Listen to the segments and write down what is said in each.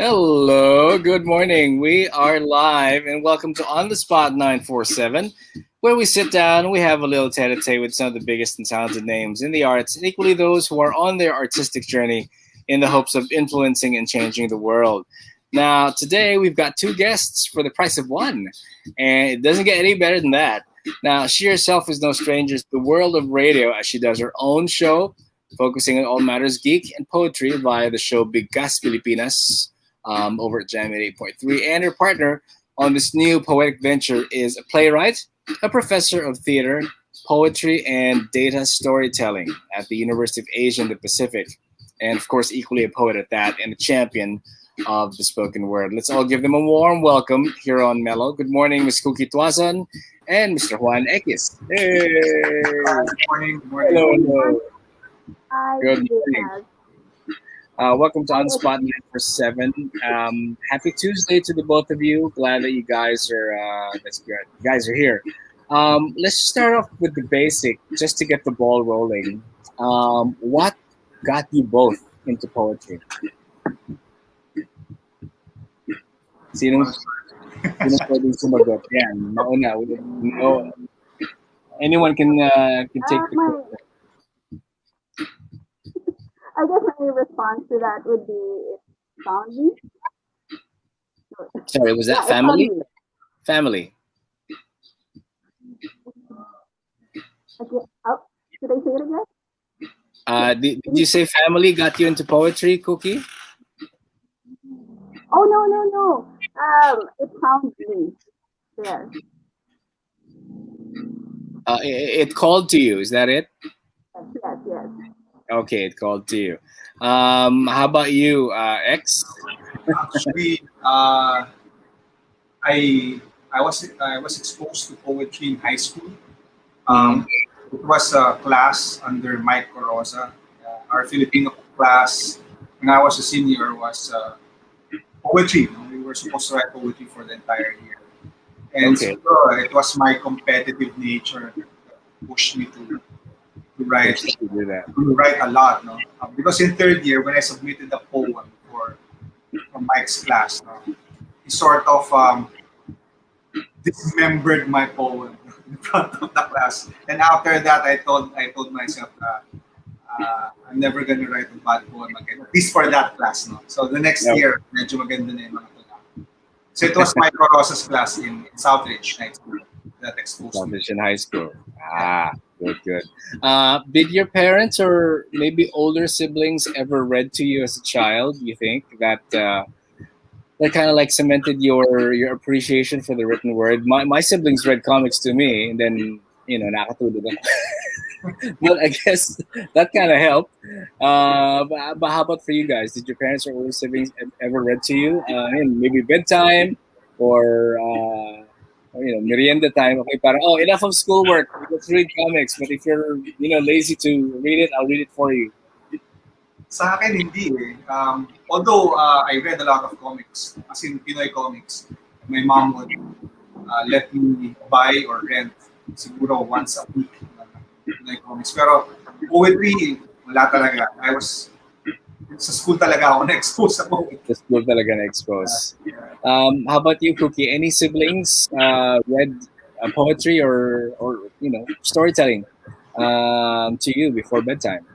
Hello, good morning. We are live and welcome to On the Spot 947, where we sit down and we have a little tete-a-tete with some of the biggest and talented names in the arts, and equally those who are on their artistic journey in the hopes of influencing and changing the world. Now, today we've got two guests for the price of one, and it doesn't get any better than that. Now, she herself is no stranger to the world of radio as she does her own show, focusing on all matters geek and poetry via the show Bigkas Pilipinas over at Jam 8.3. And her partner on this new poetic venture is a playwright, a professor of theater, poetry, and data storytelling at the University of Asia and the Pacific. And of course, equally a poet at that and a champion of the spoken word. Let's all give them a warm welcome here on Mellow. Good morning, Ms. Kooky Tuason and Mr. Juan Ekis. Hey! Good morning. Good morning. Hello, hello. Hi, Good Juliet. morning. Welcome to On the Spot 947. Happy Tuesday to the both of you. Glad that you guys are that's good. You guys are here. Let's start off with the basic, just to get the ball rolling. What got you both into poetry? Sinong pwedeng sumagot? Yan, nauna. No, anyone can take the My, question. I guess my response to that would be it found me. Sorry, was that Yeah, it found family? me. Family. Okay. Oh, should I say it again? Did you say family got you into poetry, Cookie? Oh no. It found me. There. It called to you. Is that it? Yes. Okay, it called to you. How about you, X? Actually, I was exposed to poetry in high school. It was a class under Mike Coroza. Our Filipino class, when I was a senior, was poetry. We were supposed to write poetry for the entire year. And Okay. so it was my competitive nature that pushed me to write You do that. a lot, no? Because in third year, when I submitted the poem for Mike's class, no, he sort of dismembered my poem in front of the class. And after that, I told myself that I'm never gonna write a bad poem again, at least for that class, no. So the next Yeah. year, medyo maganda na yung mga tula. So it was Mike Rosa's class in Southridge High School that exposed me. Foundation High School. Good. Did your parents or maybe older siblings ever read to you as a child? You think that kind of like cemented your appreciation for the written word? My siblings read comics to me, and then nakatulog ako. But I guess that kind of helped. But how about for you guys? Did your parents or older siblings ever read to you? Maybe bedtime or merienda time. Okay, parang enough of schoolwork. Let's read comics. But if you're lazy to read it, I'll read it for you. Sa akin, hindi eh. Although I read a lot of comics, as in Pinoy comics, my mom would let me buy or rent siguro once a week Pinoy comics. Pero poetry, wala talaga. Sa school talaga ako na-expose sa poetry. The school talaga na-expose. How about you, Cookie? Any siblings read poetry or storytelling to you before bedtime?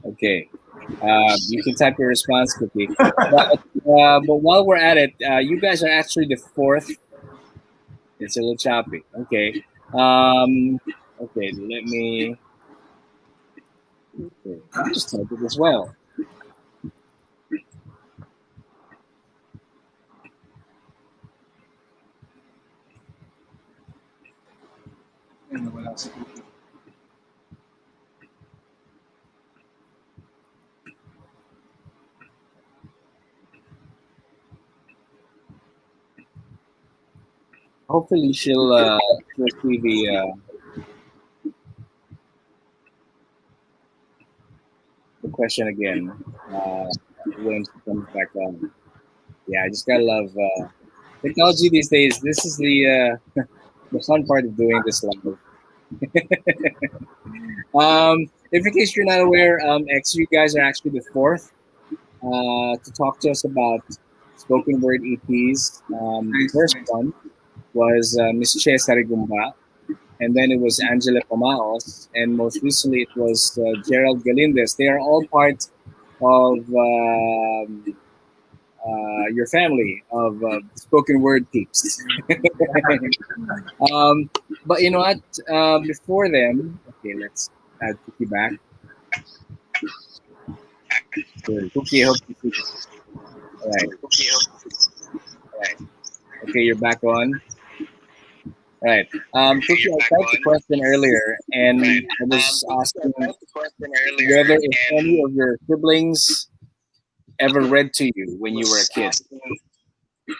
Okay. You can type your response, Cookie. But while we're at it, you guys are actually the fourth. It's a little choppy. Okay. Okay, let me. Okay, I'll just type it as well. Ano, wala si Cookie. Hopefully, she'll see the question again when she comes back on. Yeah, I just gotta love technology these days. This is the the fun part of doing this live. If in case you're not aware, X, you guys are actually the fourth to talk to us about spoken word EPs. The Nice, first nice. one was Miss Che Sarigumba, and then it was Angela Pamaos, and most recently it was Gerald Galindez. They are all part of your family of spoken word peeps. um, but you know what? Before them, okay, let's add Cookie back. Good. Cookie, I hope you see. All right. Okay, you're back on. All right. Cookie, I typed the question earlier, and I was asking whether if any of your siblings ever read to you when you were a kid.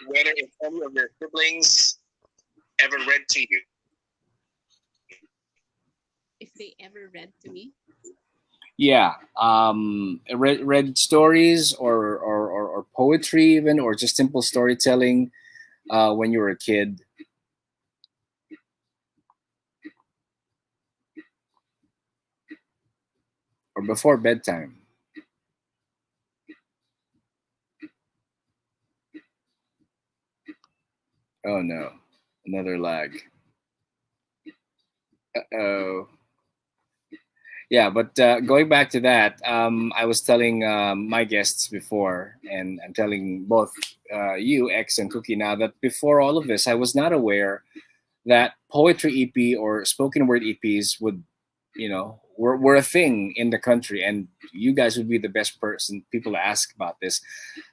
Whether if any of your siblings ever read to you. If they ever read to me. Yeah. Read stories or poetry even, or just simple storytelling when you were a kid. Or before bedtime. Oh no, another lag. Oh. Yeah, but going back to that, I was telling my guests before, and I'm telling both you, X, and Cookie now that before all of this, I was not aware that poetry EP or spoken word EPs would, were a thing in the country, and you guys would be the best person people to ask about this.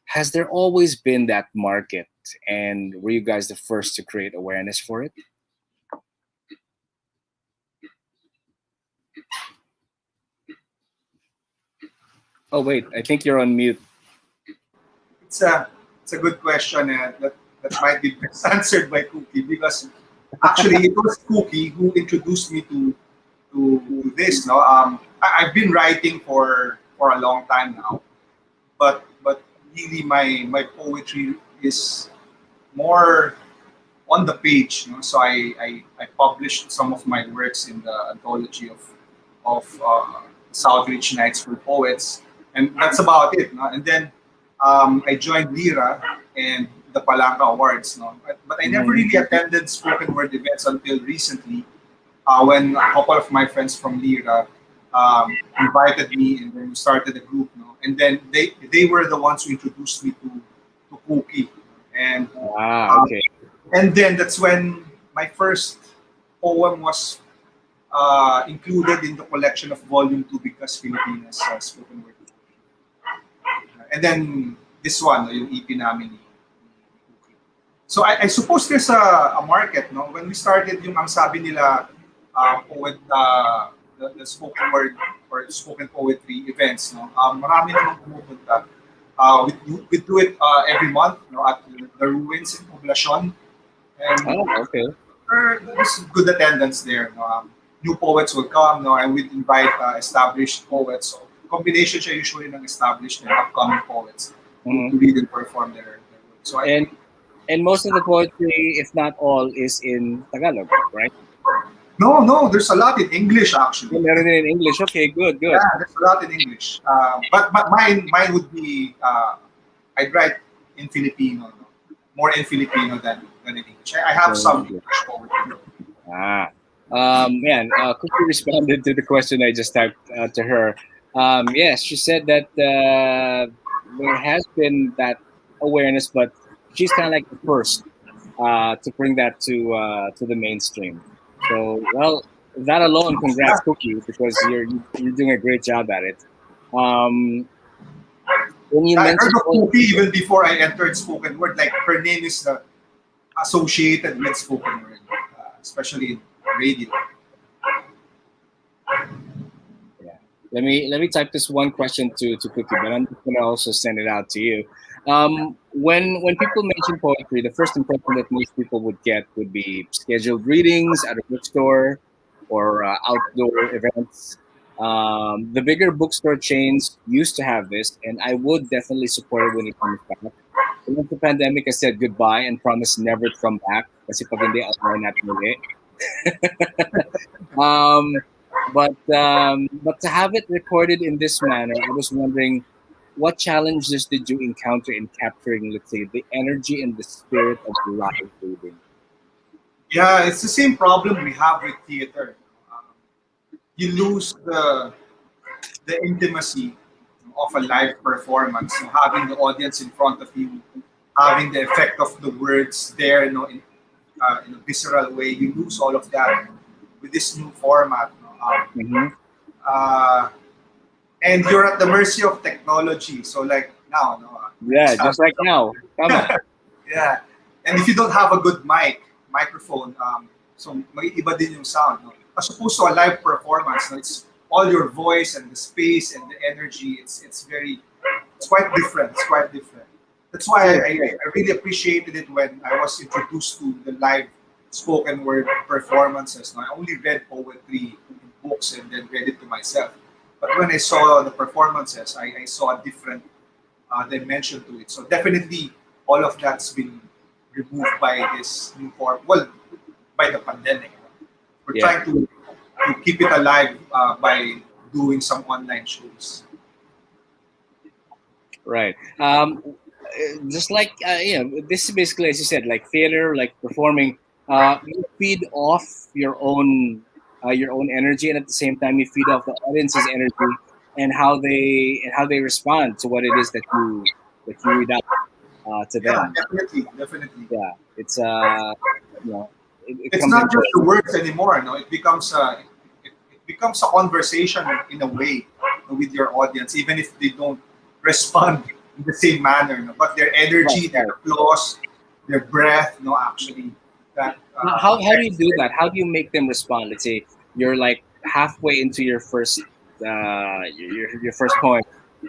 Has there always been that market, and were you guys the first to create awareness for it? Oh wait, I think you're on mute. It's a good question, and that might be best answered by Cookie, because actually it was Cookie who introduced me to this. No, I've been writing for a long time now, but really my poetry is more on the page. So I published some of my works in the anthology of Southridge Nights for Poets, and that's about it. No? And then I joined Lira and the Palanca Awards. No? But I never really attended spoken word events until recently, when a couple of my friends from Lira invited me, and then we started a group. No? And then they were the ones who introduced me to Kooky. And Okay. and then that's when my first poem was included in the collection of Volume 2 because Filipinas spoken word. And then this one, yung EP namin ni Cookie. So I suppose there's a market, no? When we started yung ang sabi nila poet, the spoken word or spoken poetry events, no? Marami namang pumupunta. We do it every month, no, at the ruins in Poblacion. And Okay. there's good attendance there. No? New poets will come, no, and we invite established poets. So combination siya usually ng established and upcoming poets to read and perform their work. So and most of the poetry, if not all, is in Tagalog, right? no, there's a lot in English actually. Meron din in English. Okay, good. Yeah, there's a lot in English. But mine would be I'd write in Filipino, no? More in Filipino than in English. I have some English poetry. Cookie responded to the question I just typed to her. Yes, she said that there has been that awareness, but she's kind of like the first to bring that to the mainstream. So, well, that alone, congrats, Cookie, because you're doing a great job at it. When you I heard mentioned of Kooky even before I entered spoken word. Like her name is associated with spoken word, especially in radio. Let me type this one question to Cookie, but I'm just gonna also send it out to you. When people mention poetry, the first impression that most people would get would be scheduled readings at a bookstore or outdoor events. The bigger bookstore chains used to have this, and I would definitely support it when it comes back. Once the pandemic has said goodbye and promised never to come back, Kasi pag hindi, outline natin ulit. But to have it recorded in this manner, I was wondering, what challenges did you encounter in capturing, let's say, the energy and the spirit of the live reading? Yeah, it's the same problem we have with theater. You lose the intimacy of a live performance, having the audience in front of you, having the effect of the words there, in a visceral way. You lose all of that with this new format. Mm-hmm. Uh, and you're at the mercy of technology. So like now, Yeah, just like now. Come on. yeah. And if you don't have a good microphone, so may iba din yung sound. No? As opposed to a live performance, no? It's all your voice and the space and the energy. It's quite different. It's quite different. That's why I really appreciated it when I was introduced to the live spoken word performances. No? I only read poetry in books and then read it to myself. But when I saw the performances, I saw a different dimension to it. So definitely, all of that's been removed by this new form. Well, by the pandemic. We're Yeah. trying to keep it alive by doing some online shows. Right. Just like this is basically, as you said, like theater, like performing. You feed off your own energy, and at the same time, you feed off the audience's energy and how they respond to what it is that you read out to Yeah, them. definitely. Yeah, it's it It's comes not into just the words anymore. No, it becomes a conversation in a way with your audience, even if they don't respond in the same manner. No? But their energy, Right, their right. applause, their breath, actually, that How do you do that? How do you make them respond? Let's say you're like halfway into your first your first poem,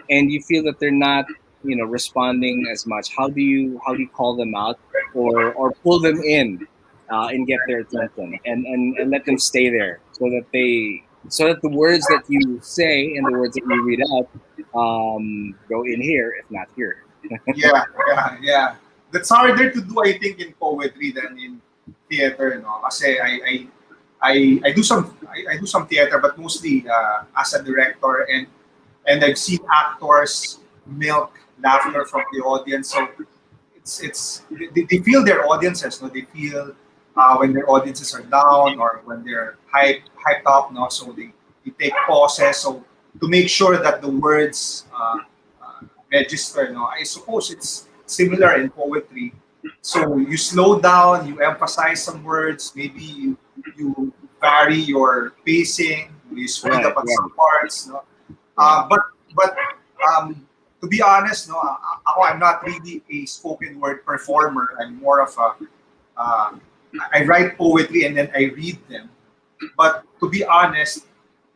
and you feel that they're not responding as much. How do you call them out or pull them in and get their attention and let them stay there so that the words that you say and the words that you read out go in here, if not here. yeah. That's harder to do, I think, in poetry than in theater. No, kasi I do some theater, but mostly as a director, and I've seen actors milk laughter from the audience. So they feel their audiences. No, they feel when their audiences are down or when they're hyped up. No, so they take pauses. So to make sure that the words register. No, I suppose it's similar in poetry. So you slow down, you emphasize some words, maybe you vary your pacing, you speed Right, up on right, some parts. No? right. But to be honest, I'm not really a spoken word performer. I'm more of uh, I write poetry and then I read them. But to be honest,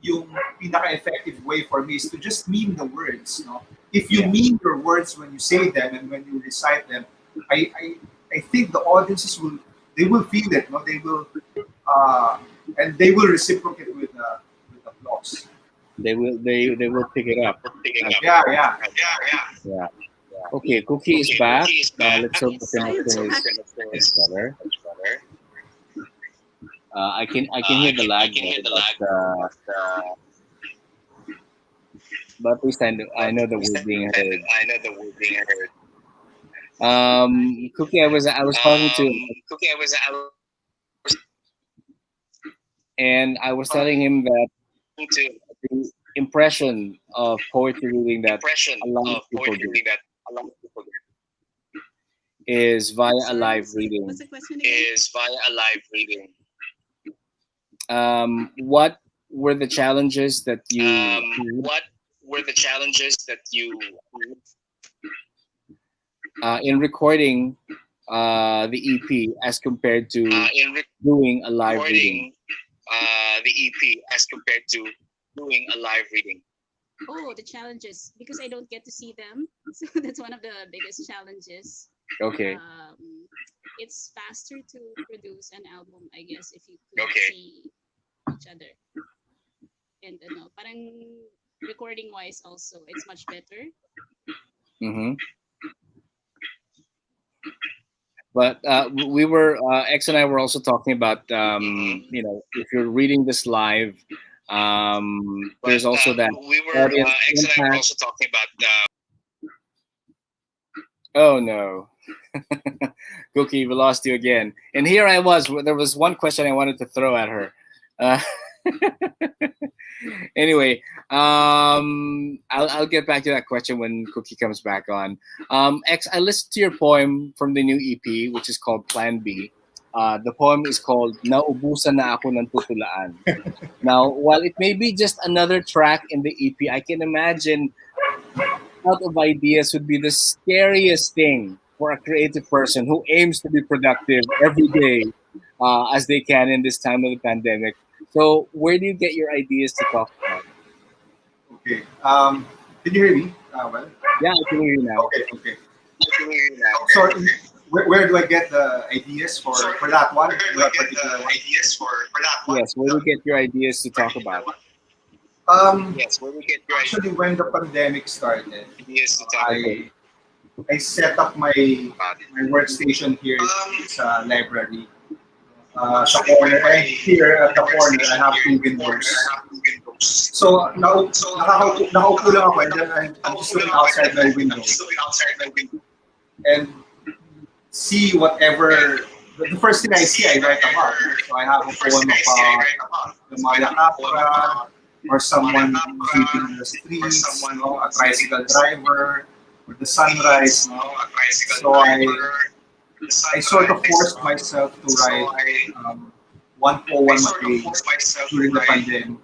yung pinaka-effective way for me is to just mean the words. No? If you Yeah. mean your words when you say them and when you recite them, I I, I think the audiences will feel it. No? They will uh, and they will reciprocate with applause. They will pick it up. Yeah. Yeah. Okay, Cookie is back. Let's hope the Yes, I am connection back. is better. I can hear the lag, but at least I know that we're being heard. Cookie, I was talking to, and I was telling him that the impression of poetry reading that a lot of people do is via a Sorry, live reading. what's the question again? What were the challenges that you in recording the EP as compared to doing a live reading? Oh, the challenges, because I don't get to see them, so that's one of the biggest challenges. Okay. It's faster to produce an album, I guess, if you could see each other. And parang recording wise also, it's much better. Mm-hmm. But we were X and I were also talking about if you're reading this live, there's also that we were audience X and I were impact. also talking about. Oh no, Cookie, we lost you again. And here I was. There was one question I wanted to throw at her. Uh, anyway, I'll get back to that question when Cookie comes back on. X, I listened to your poem from the new EP, which is called Plan B. The poem is called Naubusan na ako ng tutulaan. Now, while it may be just another track in the EP, I can imagine out of ideas would be the scariest thing for a creative person who aims to be productive every day as they can in this time of the pandemic. So, where do you get your ideas to talk about? Okay. Can you hear me? Well, Yeah, I can hear you now. okay. So, where do I get the ideas for that one? That particular one? Yes, where do you get your ideas to talk about? Yes, where we get your Actually, when the pandemic started, ideas to talk about. I set up my workstation here in this library. Sa corner, and here at the corner, I have two windows. So, nakaupo lang ako, and then I'm just looking outside my window and see whatever. The first thing I see, I write about. So I have a poem about the Maya Capra, or someone sleeping in the streets, a tricycle driver, or the sunrise. So I sort of forced myself to write one poem a day during the pandemic.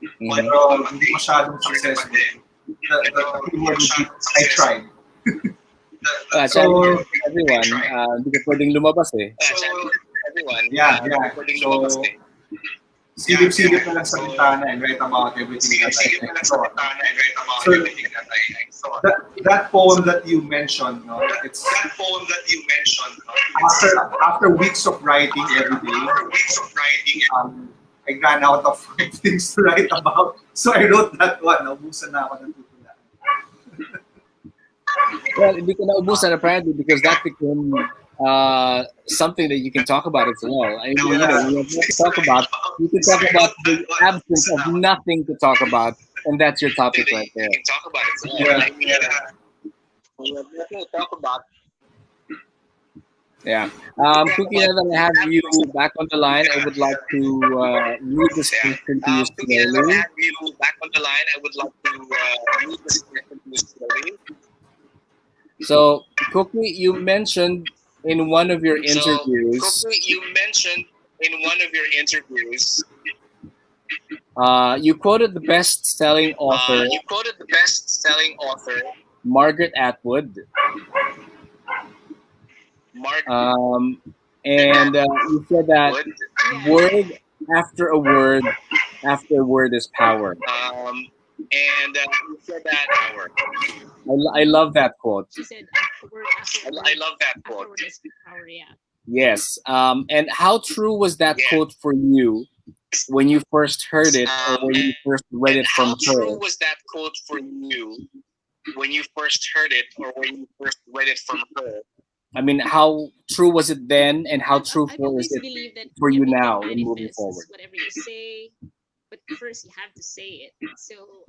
Pero hindi masyadong successful. The keyword would be, I tried. So, everyone, hindi ka pwedeng lumabas eh. Yeah. So, silip-silip na lang sa bintana and write about everything that I saw. So, that poem that you mentioned, it's after weeks of writing every day, I ran out of things to write about. So I wrote that one. Naubusan na ako ng tutulan. Well, hindi ko naubusan apparently because that became something that you can talk about as well. I mean, we have to talk about. You can talk about the absence of nothing to talk about, and that's your topic right there. You can talk about it. We have nothing to talk about. Yeah. Cookie, now that I have you back on the line, I would like to read this question to you slowly. So, Cookie, you mentioned in one of your interviews. You quoted the best-selling author. Margaret Atwood. And you said that word after a word after a word is power. I love that quote. She said, word after word, I love that quote. after word is power, yeah. Yes. And how true was that quote for you when you first heard it or when you first read it from her? How true was that quote for you when you first heard it or when you first read it from her? I mean, how true was it then, and how truthful is it for you now in moving forward? Whatever you say, but first you have to say it. So,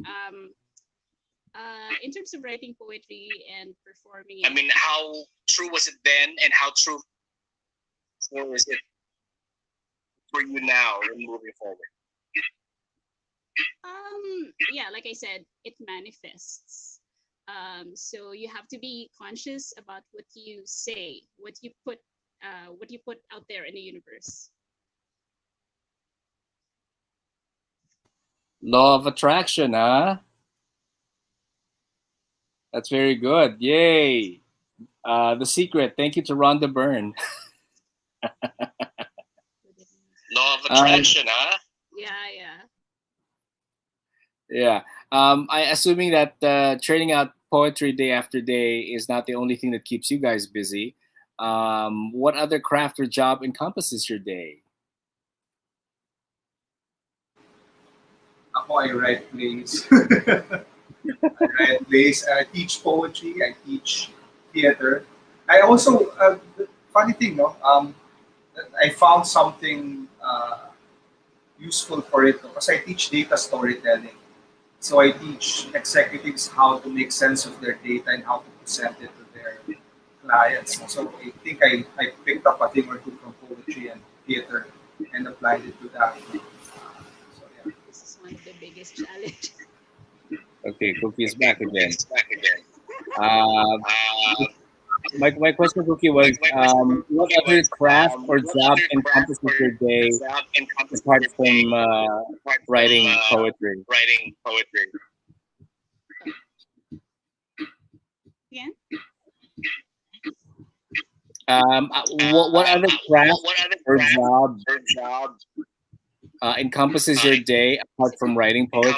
in terms of writing poetry and performing it, I mean, how true was it then, and how true is it for you now in moving forward? Yeah, like I said, it manifests. So you have to be conscious about what you say, what you put out there in the universe. Law of attraction, huh? That's very good. Yay. The Secret. Thank you to Rhonda Byrne. Law of attraction, huh? Yeah. I assuming that churning out poetry day after day is not the only thing that keeps you guys busy. What other craft or job encompasses your day? I write plays. I teach poetry. I teach theater. I also, funny thing, no? I found something useful for it because I teach data storytelling. So I teach executives how to make sense of their data and how to present it to their clients. So I think I picked up a thing or two from poetry and theater and applied it to that. So yeah. This is one of the biggest challenges. Okay, Kooky is back again. My question, Kooky, was what other craft or job encompasses your day apart from writing poetry? Again? What other craft or job encompasses your day apart from writing poetry?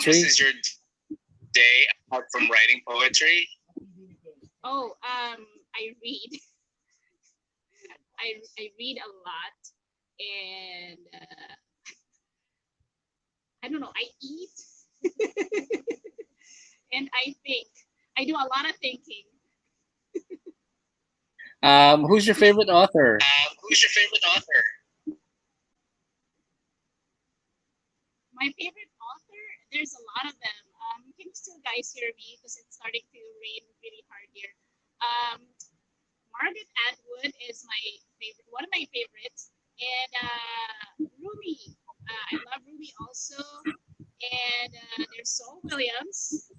Oh, I read. I read a lot, and I don't know. I eat, and I think. I do a lot of thinking. Who's your favorite author? My favorite author, there's a lot of them. Can you still guys hear me? Because it's starting to rain really hard here. Margaret Atwood is my favorite, one of my favorites, and Rumi. I love Rumi also, and there's Saul Williams.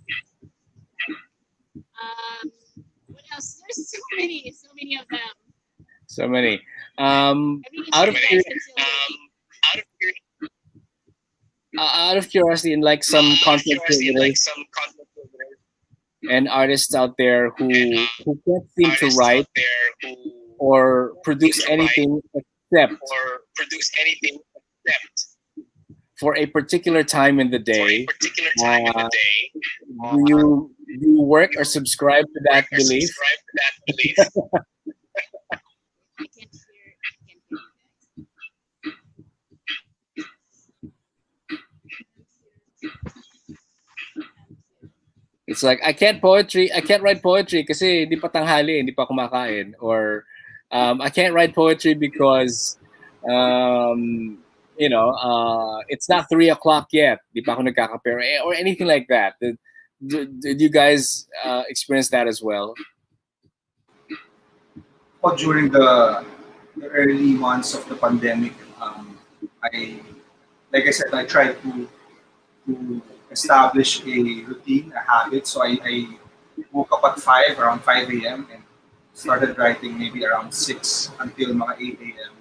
What else? There's so many of them. So many. I really Out of think you guys can still hear me. out of curiosity, and like some content creators and artists out there who can't seem to write or produce anything except for a particular time in the day. Do you work or subscribe to that belief? I can't hear you guys. It's like I can't write poetry kasi hindi pa tanghali, hindi pa kumakain, or I can't write poetry because it's not 3 o'clock yet, di pa ako nagkakape, or anything like that. Did you guys experience that as well? Well, during the early months of the pandemic, like I said, I tried to establish a routine, a habit. So I woke up at around 5 a.m. and started writing maybe around 6 until mga 8 a.m.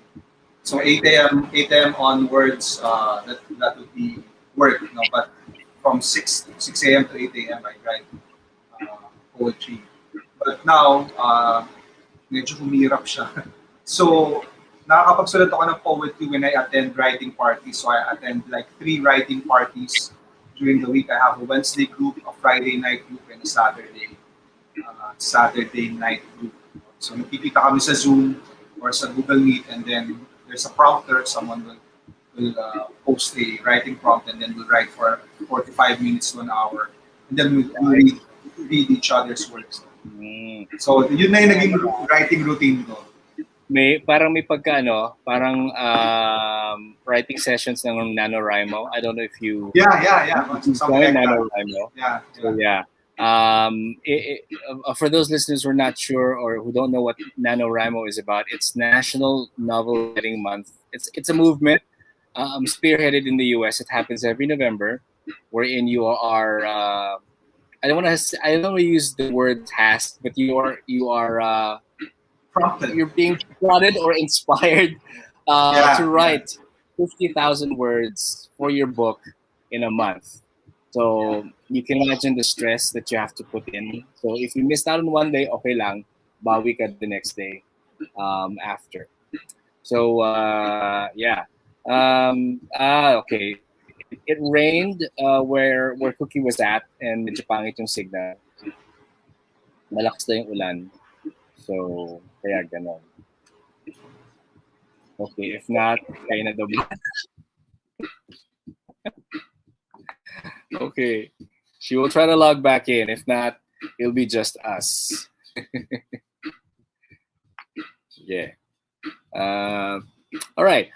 So 8 a.m. onwards, that would be work, but from 6 a.m. to 8 a.m. I write poetry. But now, medyo humirap siya. So, nakakapagsulat ako ng poetry when I attend writing parties. So, I attend like 3 writing parties during the week. I have a Wednesday group, a Friday night group, and a Saturday night group. So, nakikita kami sa Zoom or sa Google Meet, and then there's a prompter. Someone will post a writing prompt, and then we'll write for 45 minutes to an hour. And then we'll read each other's works. So, yun na yung naging writing routine ko. May pagka parang writing sessions ng NaNoWriMo. I don't know if you Something like NaNoWriMo. Yeah. So yeah. For those listeners who are not sure or who don't know what NaNoWriMo is about, it's National Novel Writing Month. It's a movement spearheaded in the US. It happens every November, wherein you are I don't want to use the word tasked, but you are Prompted. You're being prodded or inspired to write 50,000 words for your book in a month. So you can imagine the stress that you have to put in. So if you missed out on one day, okay lang, bawi ka the next day after. So okay. It rained where Kooky was at, and medyo pangit yung signal. Malakas na yung ulan. So, kaya ganon. Okay, if not, kaya na daw. Okay. She will try to log back in. If not, it'll be just us. Yeah. All right.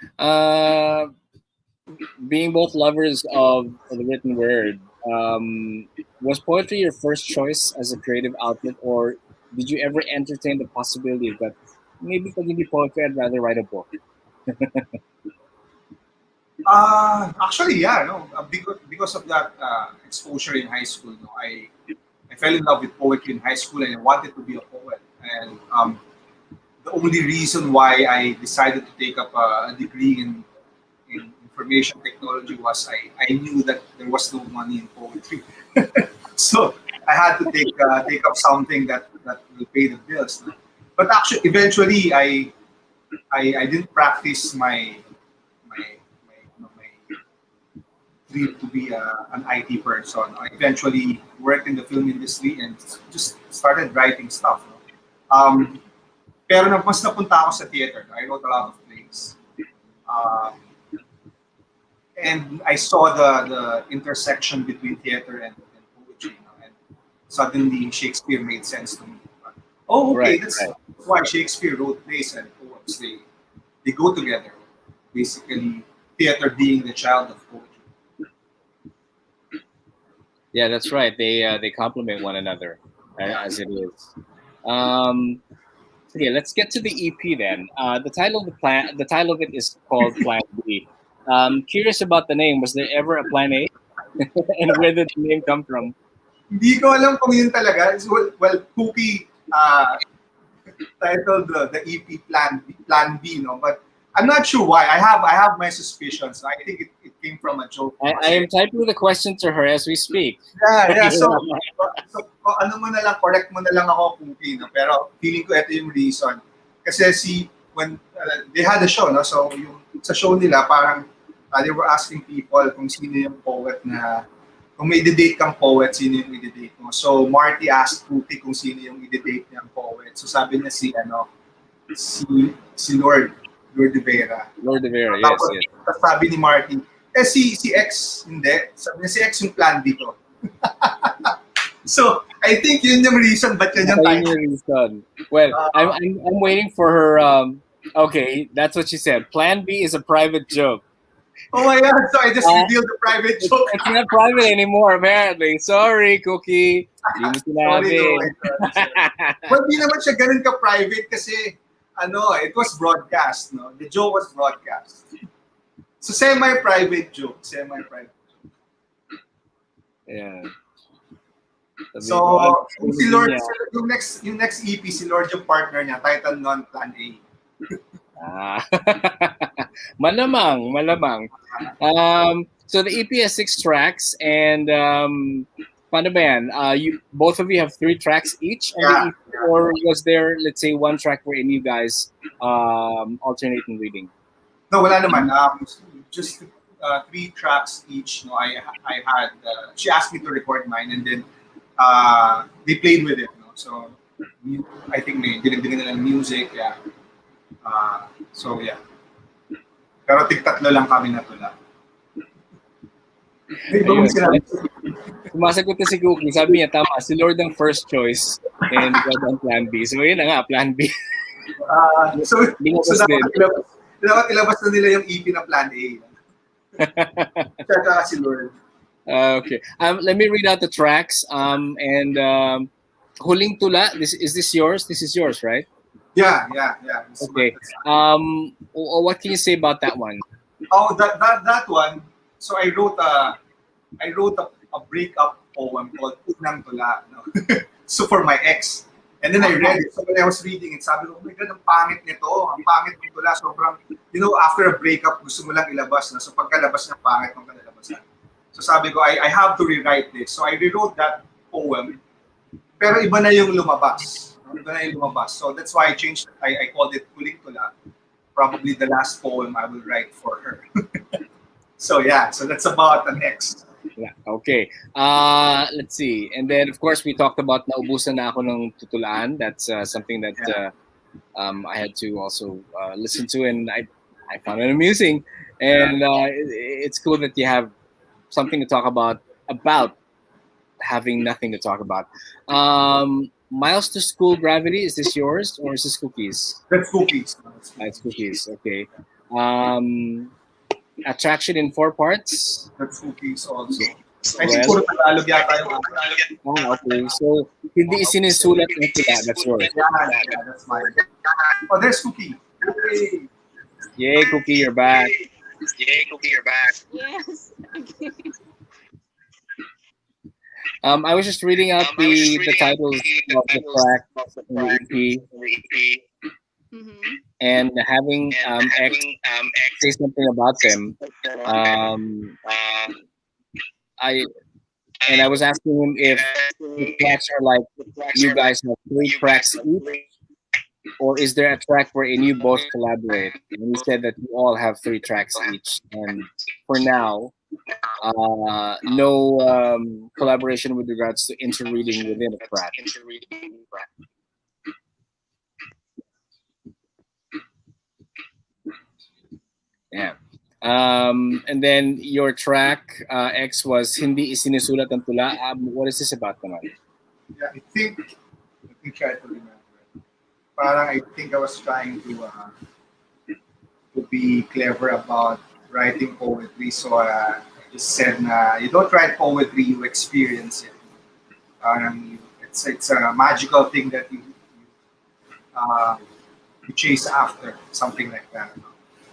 Being both lovers of the written word, was poetry your first choice as a creative outlet, or did you ever entertain the possibility that maybe pag hindi poetry, I'd rather write a book? Actually, yeah, no, because of that exposure in high school, no, I fell in love with poetry in high school, and I wanted to be a poet. And the only reason why I decided to take up a degree in information technology was I knew that there was no money in poetry, so I had to take up something that will pay the bills. No? But actually, eventually, I didn't practice my my dream to be an IT person. I eventually worked in the film industry and just started writing stuff. No? Pero mas napunta ako sa theater. I wrote a lot of plays. Um, and I saw the intersection between theater and poetry. You know, and suddenly Shakespeare made sense to me. Oh, okay, Right, that's right. why Shakespeare wrote plays and poems. They go together. Basically, theater being the child of poetry. Yeah, that's right. They complement one another Yeah. as it is. Um, okay, let's get to the EP then. The title of it is called Plan B. Curious about the name. Was there ever a Plan A, and where did the name come from? Hindi ko alam kung yun talaga. Well, Kooky titled the EP Plan B, no? But I'm not sure why. I have my suspicions. I think it came from a joke. I am typing the question to her as we speak. Yeah. So ano mo na lang, correct mo na lang ako kung no? Pero feeling ko ito yung reason. Kasi when they had a show, no? So yung sa show nila, parang they were asking people kung sino yung poet na, kung may i-date kang poet, sino yung i-date mo. So Marty asked Puti kung sino yung i-date niyang poet. So sabi niya si Lord de Vera. Lord de Vera, yes, Tapos, yes. tapos sabi ni Marty, si X, hindi. Sabi niya, si X yung plan B ko. So, I think yun yung reason ba't yun yung Ayun title. yung reason. Well, I'm waiting for her. Okay, that's what she said. Plan B is a private joke. Oh my God, so I just revealed the private joke. It's not private anymore, apparently. Sorry, Cookie. Hindi mo sinabi. Sorry. Well, di naman siya ganun ka-private kasi it was broadcast, no? The joke was broadcast. So, semi-private joke. Yeah. So, kung si Lord, yung next EP, si Lord yung partner niya, title nun, Plan A. Ah. Malamang. So the EP has 6 tracks, and paano ba yan? Both of you have 3 tracks each on the EP, or was there, let's say, 1 track wherein you guys alternate in reading? No, wala naman. Just 3 tracks each. No, I had. She asked me to record mine, and then they played with it. No? So I think may dinigdigan nila ng music. Yeah. So yeah. Pero tig-tatlo lang kami natula. Ayun. Sumasagot na si Cookie. Sabi niya, tama, si Lord ang first choice and God ang plan B. So yun na nga, plan B. So dapat ilabas na nila yung EP na Plan A. Tsaka si Lord. Okay. Let me read out the tracks. And Huling Tula, is this yours? This is yours, right? Yeah. Okay. What can you say about that one? Oh, that one. So I wrote a breakup poem called Unang Tula. No? So for my ex. And then I read it. So when I was reading it, sabi ko, oh my God, ang pangit nito. Ang pangit ng tula. Sobrang, after a breakup, gusto mo lang ilabas na. So pagkalabas ng pangit ng kalalabasan. So sabi ko, I have to rewrite this. So I rewrote that poem. Pero iba na yung lumabas. So that's why I called it Huling Tula. Probably the last poem I will write for her. So that's about an ex. Yeah, okay. Let's see. And then, of course, we talked about naubusan na ako ng tutulaan. That's something that I had to also listen to, and I found it amusing. And it's cool that you have something to talk about having nothing to talk about. Miles to School Gravity, is this yours or is this Cookies? That's Cookies. It's Cookies. Okay. Attraction in 4 parts. That's Cookies also. I think Well, puro Tagalog yata yung okay. So, hindi isinusulat ng tula. That's yours. yeah, that's mine. Oh, there's Cookie. Hey. Yay, Cookie, you're back. Yay, Cookie, you're back. Yes. Okay. I was just reading out the titles of the track in the EP Mm-hmm. and having X say something about them. I was asking him if the tracks are like you guys have 3 tracks each, or is there a track wherein you both collaborate? And he said that you all have 3 tracks each, and for now, no collaboration with regards to interreading within a track. Yeah. And then your track X was Hindi Isinusulat ang Tula. What is this about naman? Yeah, I think try to remember. Parang I think I was trying to be clever about writing poetry. So I just said na you don't write poetry, you experience it. It's a magical thing that you chase after, something like that.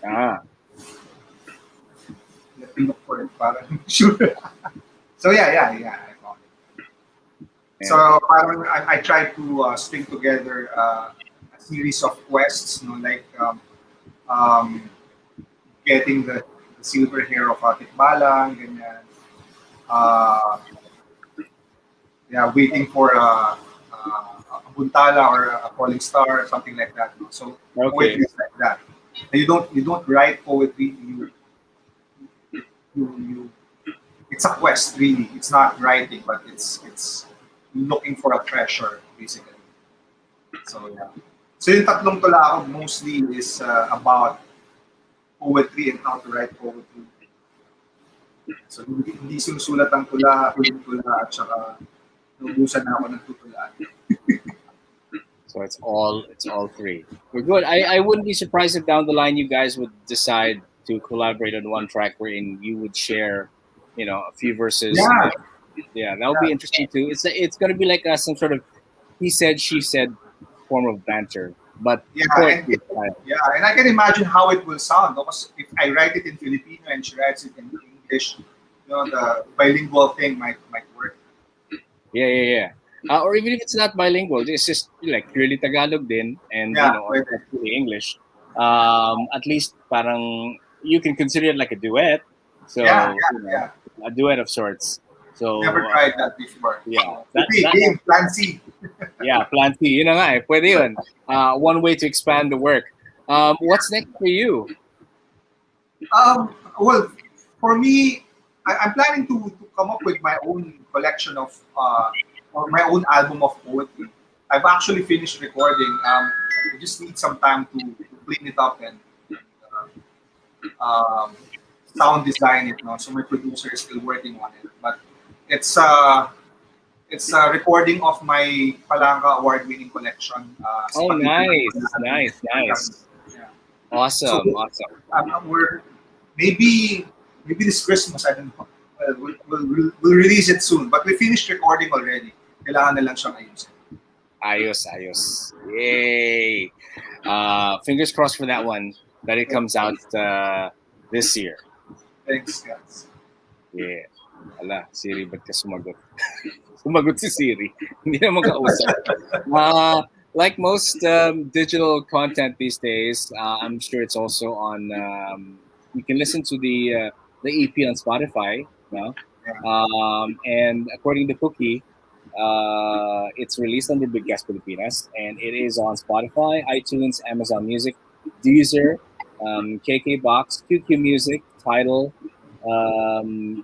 Ah. Let me look for it. Parang sure. So yeah, I found it. Yeah. So parang I tried to string together a series of quests, like getting the silver hair of Atik Balang, ganyan. Waiting for a buntala or a falling star, something like that. So poetry is like that. And you don't write poetry. You it's a quest really. It's not writing, but it's looking for a treasure basically. So yeah. So yung tatlong tula ako mostly is about poetry and how to write poetry. So hindi sinusulat ang tula, huling tula at saka naubusan na ako ng tutulaan. So it's all 3. We're good. I wouldn't be surprised if down the line you guys would decide to collaborate on one track wherein you would share, a few verses. Yeah, that would be interesting too. It's going to be like some sort of he said, she said form of banter. But and I can imagine how it will sound because if I write it in Filipino and she writes it in English, the bilingual thing might work. Yeah. Or even if it's not bilingual, it's just like purely Tagalog din, and or purely English. At least parang you can consider it like a duet. So a duet of sorts. So never tried that before. Yeah, game plan C. Yeah, plan C. Yun na nga eh. Pwede yun. One way to expand the work. What's next for you? Well, for me, I'm planning to come up with my own collection of or my own album of poetry. I've actually finished recording. I just need some time to clean it up and sound design it. So my producer is still working on it, but it's a recording of my Palanga award-winning collection. Nice. Yeah. Awesome. We're maybe this Christmas. I don't know. We'll release it soon, but we finished recording already. Kailangan na lang siyang ayusin. Ayos. Yay! Fingers crossed for that one, that it comes out this year. Thanks, guys. Yeah. Ala, Siri, ba't ka sumagot? Sumagot si Siri. Hindi na mag-kausap. Like most digital content these days, I'm sure it's also on. You can listen to the EP on Spotify, no? And according to Cookie, it's released under Big Gas Pilipinas, and it is on Spotify, iTunes, Amazon Music, Deezer, KKBox, QQ Music, Tidal,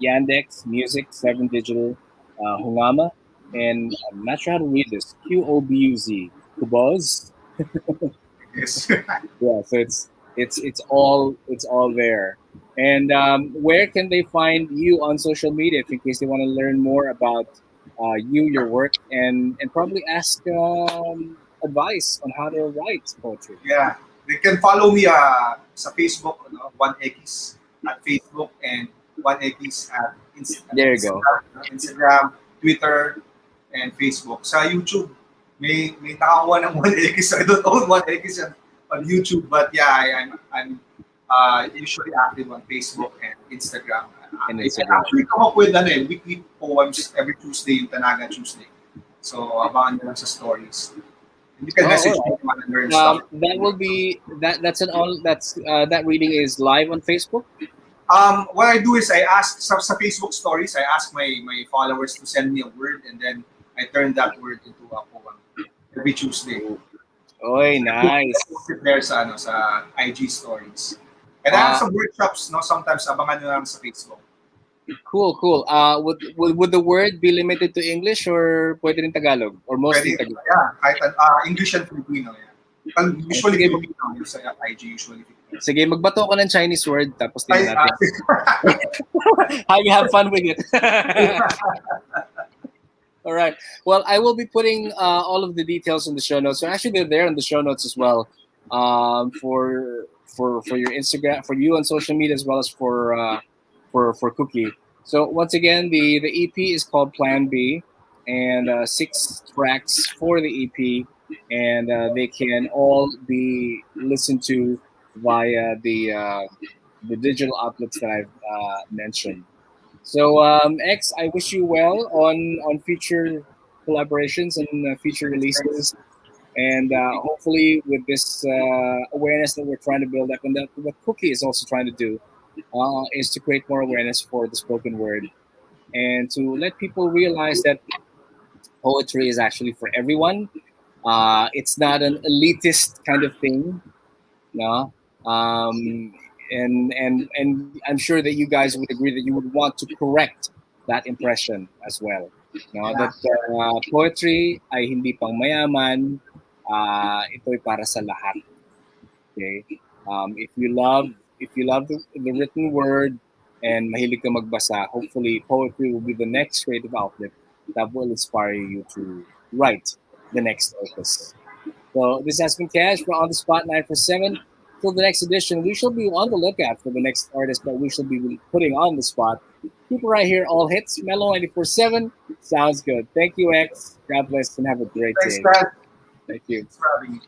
Yandex Music, 7 Digital, Hungama, and I'm not sure how to read this. QOBUZ, Kubuz. Yes. Yeah, so it's all there. And where can they find you on social media, if in case they want to learn more about you, your work, and probably ask advice on how to write poetry. Yeah. They can follow me sa Facebook, Juan Ekis at Facebook and Juan Ekis at There you go. Instagram, Twitter, and Facebook. Sa YouTube, may nakakuha ng Juan Ekis. I don't own Juan Ekis on YouTube, but yeah, I'm usually active on Facebook and Instagram. And I can Instagram. actually come up with weekly poems every Tuesday, yung Tanaga Tuesday. So, abangan nyo lang sa stories. You can message me if you want to learn stuff. That will be that reading is live on Facebook. What I do is I ask sa Facebook stories, I ask my followers to send me a word, and then I turn that word into a poem every Tuesday. Oy, nice. There sa IG stories. And I have some workshops, sometimes abangan nyo lang sa Facebook. Cool. Would the word be limited to English or pwede rin Tagalog or mostly Tagalog? Yeah, kahit English and Filipino. Yeah. Usually Filipino yung sa IG usually. Sige, magbato ka ng Chinese word tapos tingnan natin. How you have fun with it. All right. Well, I will be putting all of the details in the show notes. So actually, they're there in the show notes as well. For your Instagram, for you on social media, as well as for Kooky. So once again, the EP is called Plan B, and 6 tracks for the EP, and they can all be listened to via the digital outlets that I've mentioned. So X, I wish you well on future collaborations and future releases, and hopefully with this awareness that we're trying to build up, and that what Kooky is also trying to do. Is to create more awareness for the spoken word and to let people realize that poetry is actually for everyone. It's not an elitist kind of thing, no. And I'm sure that you guys would agree that you would want to correct that impression as well. That poetry ay hindi pang mayaman, ito'y para sa lahat. Okay, if you love the written word and mahilig ka magbasa, hopefully poetry will be the next creative outlet that will inspire you to write the next opus. So this has been Cash for On the Spot 947. Till the next edition, we shall be on the lookout for the next artist that we shall be putting on the spot. Keep it right here, all hits, Mellow 94.7. Sounds good. Thank you, X. God bless and have a great day. Thanks, Brad. Thank you. Thanks for having me.